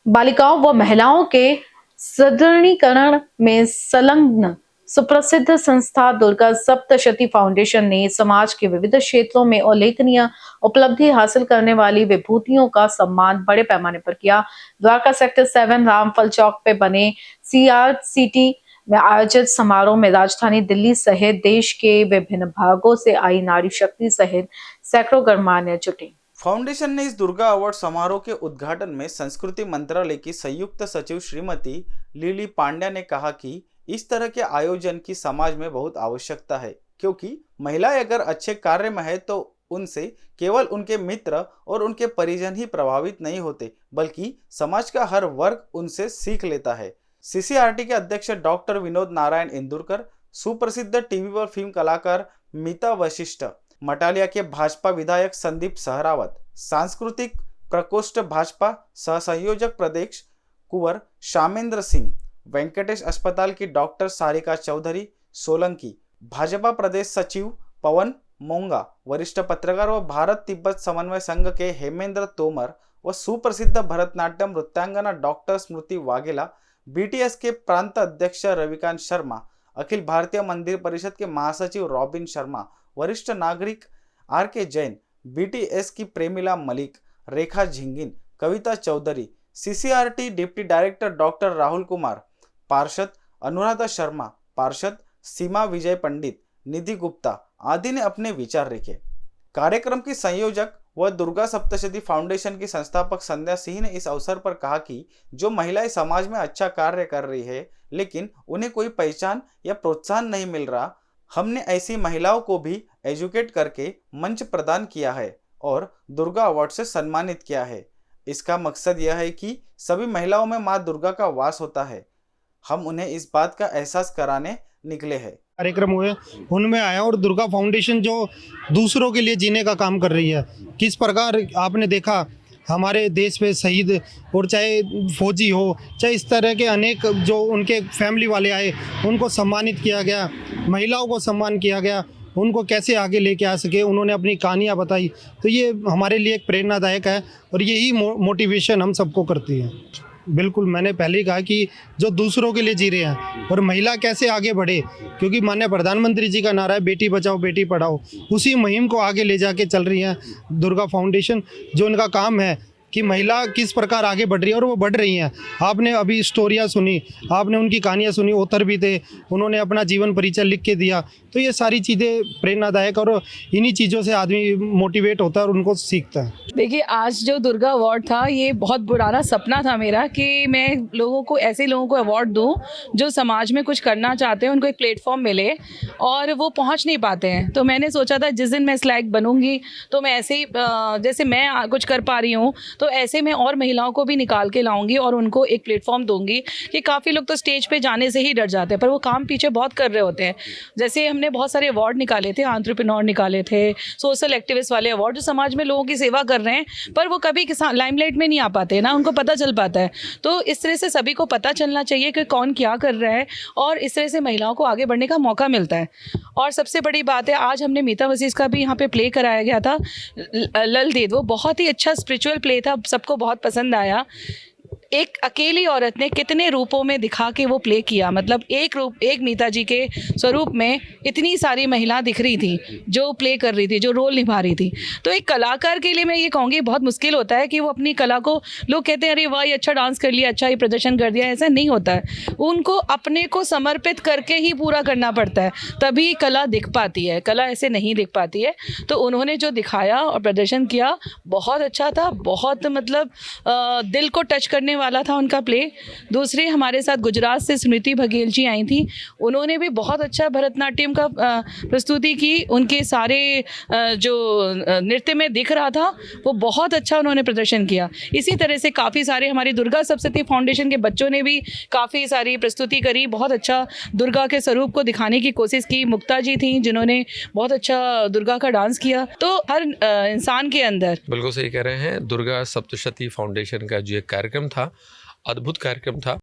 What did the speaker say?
बालिकाओं व महिलाओं के सदृढ़ीकरण में संलग्न सुप्रसिद्ध संस्था दुर्गा सप्तशती फाउंडेशन ने समाज के विविध क्षेत्रों में उल्लेखनीय उपलब्धि हासिल करने वाली विभूतियों का सम्मान बड़े पैमाने पर किया। द्वारका सेक्टर 7 रामफल चौक पे बने CRCT में आयोजित समारोह में राजधानी दिल्ली सहित देश के विभिन्न भागों से आई नारी शक्ति सहित सैकड़ों गणमान्य जुटे। फाउंडेशन ने इस दुर्गा अवार्ड समारोह के उद्घाटन में संस्कृति मंत्रालय की संयुक्त सचिव श्रीमती लिली पांड्या ने कहा कि इस तरह के आयोजन की समाज में बहुत आवश्यकता है, क्योंकि महिलाएं अगर अच्छे कार्य में है तो उनसे केवल उनके मित्र और उनके परिजन ही प्रभावित नहीं होते, बल्कि समाज का हर वर्ग उनसे सीख लेता है। CCRT के अध्यक्ष डॉक्टर विनोद नारायण इंदुरकर, सुप्रसिद्ध टीवी व फिल्म कलाकार मीता वशिष्ठ, मटालिया के भाजपा विधायक संदीप सहरावत, सांस्कृतिक प्रकोष्ठ भाजपा सहसंयोजक प्रदेश कुंवर शामेंद्र सिंह, वेंकटेश अस्पताल की डॉक्टर सारिका चौधरी सोलंकी, भाजपा प्रदेश सचिव पवन मोंगा, वरिष्ठ पत्रकार व भारत तिब्बत समन्वय संघ के हेमेंद्र तोमर व सुप्रसिद्ध भरतनाट्यम नृत्यांगना डॉक्टर स्मृति वाघेला, BTS के प्रांत अध्यक्ष रविकांत शर्मा, अखिल भारतीय मंदिर परिषद के महासचिव रॉबिन शर्मा, वरिष्ठ नागरिक RK जैन, BTS की Premila Malik, Rekha Jhingin, Kavita Chaudhary, CCRT deputy director doctor Rahul Kumar, पार्षद अनुराधा शर्मा, पार्षद सीमा विजय पंडित, निधि गुप्ता आदि ने अपने विचार रखे। कार्यक्रम की संयोजक व दुर्गा सप्तशती फाउंडेशन की संस्थापक संध्या सिंह ने इस अवसर पर कहा कि जो महिलाएं समाज में अच्छा कार्य कर रही है, लेकिन उन्हें कोई पहचान या प्रोत्साहन नहीं मिल रहा, हमने ऐसी महिलाओं को भी एजुकेट करके मंच प्रदान किया है और दुर्गा अवार्ड से सम्मानित किया है। इसका मकसद यह है कि सभी महिलाओं में मां दुर्गा का वास होता है। हम उन्हें इस बात का एहसास कराने निकले हैं। कार्यक्रम हुए उनमें आया और दुर्गा फाउंडेशन जो दूसरों के लिए जीने का काम कर रही है, किस प्रकार आपने देखा हमारे देश में शहीद और चाहे फौजी हो, चाहे इस तरह के अनेक जो उनके फैमिली वाले आए उनको सम्मानित किया गया, महिलाओं को सम्मान किया गया, उनको कैसे आगे लेके आ सके उन्होंने अपनी कहानियाँ बताई। तो ये हमारे लिए एक प्रेरणादायक है और यही मोटिवेशन हम सबको करती है। बिल्कुल, मैंने पहले ही कहा कि जो दूसरों के लिए जी रहे हैं और महिला कैसे आगे बढ़े, क्योंकि माननीय प्रधानमंत्री जी का नारा है बेटी बचाओ बेटी पढ़ाओ, उसी मुहिम को आगे ले जाके चल रही है दुर्गा फाउंडेशन। जो उनका काम है कि महिला किस प्रकार आगे बढ़ रही है और वो बढ़ रही हैं। आपने अभी स्टोरियाँ सुनी, आपने उनकी कहानियाँ सुनी, ऑथर भी थे, उन्होंने अपना जीवन परिचय लिख के दिया। तो ये सारी चीज़ें प्रेरणादायक और इन्हीं चीज़ों से आदमी मोटिवेट होता है और उनको सीखता है। देखिए, आज जो दुर्गा अवार्ड था, ये बहुत पुराना सपना था मेरा कि मैं लोगों को ऐसे लोगों को अवार्ड दूं जो समाज में कुछ करना चाहते हैं, उनको एक प्लेटफॉर्म मिले और वो पहुंच नहीं पाते हैं। तो मैंने सोचा था जिस दिन मैं इस लायक बनूंगी तो मैं ऐसे ही जैसे मैं कुछ कर पा रही हूँ तो ऐसे में और महिलाओं को भी निकाल के लाऊंगी और उनको एक प्लेटफॉर्म दूंगी। कि काफ़ी लोग तो स्टेज पे जाने से ही डर जाते हैं, पर वो काम पीछे बहुत कर रहे होते हैं। जैसे हमने बहुत सारे अवार्ड निकाले थे, एंटरप्रेन्योर निकाले थे, सोशल एक्टिविस्ट वाले अवार्ड जो समाज में लोगों की सेवा कर रहे हैं, पर वो कभी लाइमलाइट में नहीं आ पाते ना, उनको पता चल पाता है। तो इस तरह से सभी को पता चलना चाहिए कि कौन क्या कर रहा है और इस तरह से महिलाओं को आगे बढ़ने का मौका मिलता है। और सबसे बड़ी बात है, आज हमने मीता वसीस का भी यहाँ पे प्ले कराया गया था, लल देद, वो बहुत ही अच्छा स्पिरिचुअल प्ले था, सबको बहुत पसंद आया। एक अकेली औरत ने कितने रूपों में दिखा के वो प्ले किया, मतलब एक मीता जी के स्वरूप में इतनी सारी महिला दिख रही थी जो प्ले कर रही थी, जो रोल निभा रही थी। तो एक कलाकार के लिए मैं ये कहूँगी बहुत मुश्किल होता है कि वो अपनी कला को, लोग कहते हैं अरे वाह ये अच्छा डांस कर लिया, अच्छा ये प्रदर्शन कर दिया, ऐसा नहीं होता है। उनको अपने को समर्पित करके ही पूरा करना पड़ता है, तभी कला दिख पाती है, कला ऐसे नहीं दिख पाती है। तो उन्होंने जो दिखाया और प्रदर्शन किया बहुत अच्छा था, बहुत मतलब दिल को टच करने वाला था उनका प्ले। दूसरे हमारे साथ गुजरात से स्मृति बघेल जी आई थी, उन्होंने भी बहुत अच्छा भरतनाट्यम का प्रस्तुति की। उनके सारे जो नृत्य में दिख रहा था वो बहुत अच्छा उन्होंने प्रदर्शन किया। इसी तरह से काफ़ी सारे हमारी दुर्गा सप्तशती फाउंडेशन के बच्चों ने भी काफ़ी सारी प्रस्तुति करी, बहुत अच्छा दुर्गा के स्वरूप को दिखाने की कोशिश की। मुक्ता जी थी जिन्होंने बहुत अच्छा दुर्गा का डांस किया। तो हर इंसान के अंदर, बिल्कुल सही कह रहे हैं, दुर्गा सप्तशती फाउंडेशन का जो एक कार्यक्रम था, अद्भुत कार्यक्रम था।